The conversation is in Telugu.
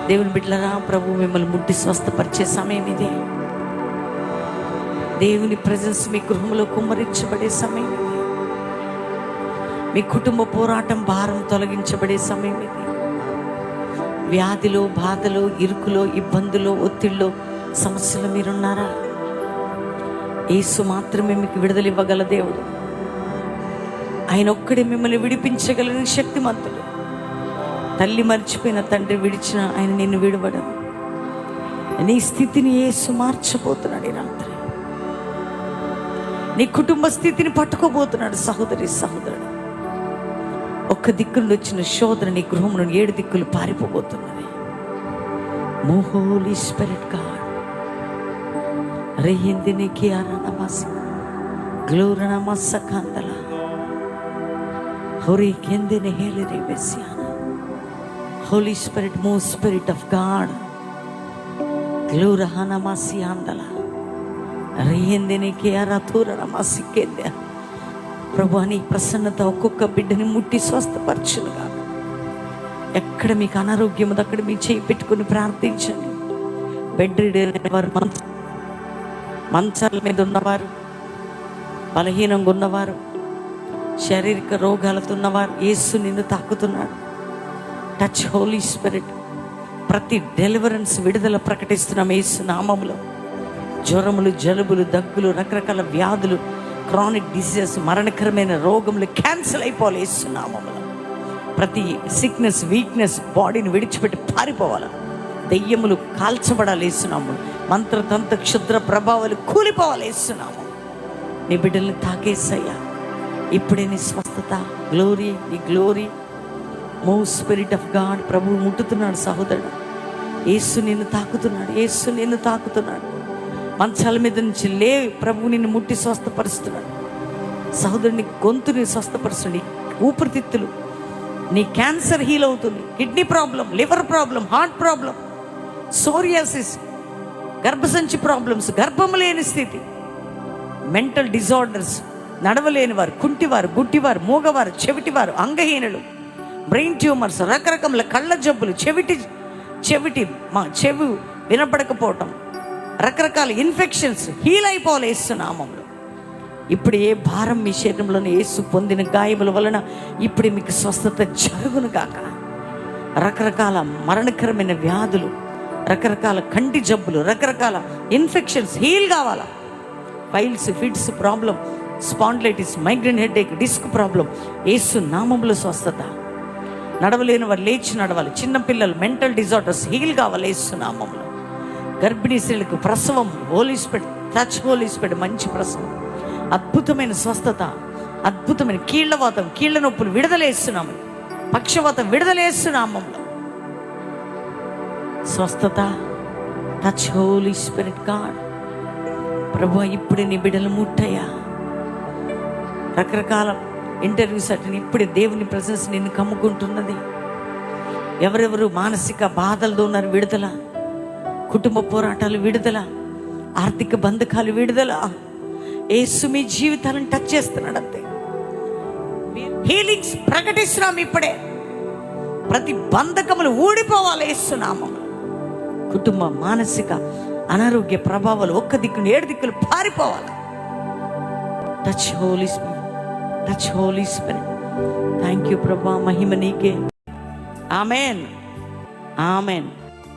దేవుని బిడ్డలారా, ప్రభు మిమ్మల్ని ముట్టి స్వస్థపరిచే సమయం ఇదే. దేవుని ప్రెజెన్స్ మీ గృహంలో కుమ్మరించబడే సమయం ఇది. మీ కుటుంబ పోరాటం భారం తొలగించబడే సమయం ఇది. వ్యాధిలో, బాధలో, ఇరుకులో, ఇబ్బందులో, ఒత్తిడిలో, సమస్యలు మీరున్నారా? యేసు మాత్రమే మీకు విడుదల ఇవ్వగల దేవుడు. ఆయన ఒక్కడే మిమ్మల్ని విడిపించగలిగిన శక్తిమంతుడు. తల్లి మర్చిపోయిన తండ్రి విడిచిన ఆయన నిన్ను విడవడం. నీ స్థితిని యేసు మార్చబోతున్నాడు. ఈ రాత్రి నీ కుటుంబ స్థితిని పట్టుకోబోతున్నాడు. సహోదరి, సహోదరుడు, ఒక్క దిక్కు నుండి వచ్చిన శోధన నీ గృహం నుండి 7 దిక్కులు పారిపోబోతున్నది. Holi Spirit God రేహిందినికి అరనమస్ గ్లోరనమస్ కందల హోరీ కెందిని హేలిరి bassiana. Holy Spirit, move, Spirit of God. Glorahanamassi andala. Rehendeniki arathuranamassi kendya. ప్రభు నీ ప్రసన్నత ఒక్కొక్క బిడ్డని ముట్టి స్వస్థపరచునుగా. ఎక్కడ మీకు అనారోగ్యం ఉంది అక్కడ మీ చేయి పెట్టుకుని ప్రార్థించండి. బెడ్ రిడెన్ వారు, మంచాల మీద ఉన్నవారు, బలహీనంగా ఉన్నవారు, శారీరక రోగాలతో ఉన్నవారు, యేసు నిన్ను తాకుతున్నాడు. Touch Holi Spirit. ప్రతి డెలివరెన్స్, విడుదల ప్రకటిస్తున్నాం యేసు నామములో. జ్వరములు, జలుబులు, దగ్గులు, రకరకాల వ్యాధులు, క్రానిక్ డిసీజెస్, మరణకరమైన రోగములు క్యాన్సిల్ అయిపోవాలి యేసు నామములో. ప్రతి సిక్నెస్, వీక్నెస్ బాడీని విడిచిపెట్టి పారిపోవాలి. దెయ్యములు కాల్చబడాలి యేసు నామములో. మంత్రతంత్ర క్షుద్ర ప్రభావాలు కూలిపోవాలి యేసు నామములో. నీ బిడ్డల్ని తాకేసయ్యా. ఇప్పుడే నీ స్వస్థత, గ్లోరీ, నీ glory. Move spirit of God. ప్రభువు ముట్టుతున్నాడు సహోదరుడు. యేసు నిన్ను తాకుతున్నాడు. యేసు నిన్ను తాకుతున్నాడు. మంచాల మీద నుంచి లే. ప్రభువు నిన్ను ముట్టి స్వస్థపరుస్తున్నాడు. సహోదరుని గొంతుని స్వస్థపరుస్తుంది. ఊపిరితిత్తులు, నీ క్యాన్సర్ హీల్ అవుతుంది. Kidney problem, liver problem, heart problem, psoriasis, గర్భసంచి ప్రాబ్లమ్స్, గర్భం లేని స్థితి, మెంటల్ డిజార్డర్స్, నడవలేని వారు, కుంటివారు, గుడ్డివారు, మూగవారు, చెవిటివారు, అంగహీనులు, బ్రెయిన్ ట్యూమర్స్, రకరకముల కళ్ళ జబ్బులు, చెవి వినపడకపోవటం, రకరకాల ఇన్ఫెక్షన్స్ హీల్ అయిపోవాలి యేసు నామములో. ఇప్పుడు ఏ భారం మీ శరీరంలోనే యేసు పొందిన గాయముల వలన ఇప్పుడు మీకు స్వస్థత జరుగును గాక. రకరకాల మరణకరమైన వ్యాధులు, రకరకాల కంటి జబ్బులు, రకరకాల ఇన్ఫెక్షన్స్ హీల్ కావాలా. Piles, fits problem, spondylitis, migraine headache, disc problem, Yesu నామములో స్వస్థత. నడవలేని వారు లేచి నడవాలి. చిన్నపిల్లలు, మెంటల్ డిజార్డర్స్ హీల్ కావాలి యేసు నామములో. గర్భిణీ స్త్రీలకు ప్రసవం, holy spirit touch, Holi spirit మంచి ప్రసవం, అద్భుతమైన స్వస్థత, అద్భుతమైన కీళ్లవాతం, కీళ్ల నొప్పులు విడుదలేస్తున్నాము. పక్షవాతం విడుదలేస్తున్నామంలో స్వస్థత. Touch Holi Spirit God. ప్రభు ఇప్పుడే నీ బిడ్డలు ముట్టయ్యా. రకరకాల ఇంటర్వ్యూస్ అటెండ్. ఇప్పుడే దేవుని ప్రెసెన్స్ నిన్ను కమ్ముకుంటున్నది. ఎవరెవరు మానసిక బాధలతో ఉన్నారు విడుదల, కుటుంబ పోరాటాలు విడుదల, ఆర్థిక బంధకాలు విడుదల. యేసు మీ జీవితాలను టచ్ చేస్తున్నాడు అంతే. హీలింగ్స్ ప్రకటిస్తున్నాం ఇప్పుడే. ప్రతి బంధకములు ఊడిపోవాలి యేసు నామములో. కుటుంబ మానసిక అనారోగ్య ప్రభావాలు ఒక్క దిక్కును 7 దిక్కులు పారిపోవాలి. Touch Holi spirit, touch Holi Spirit. Thank you ప్రభా, మహిమ నీకే. Amen, amen.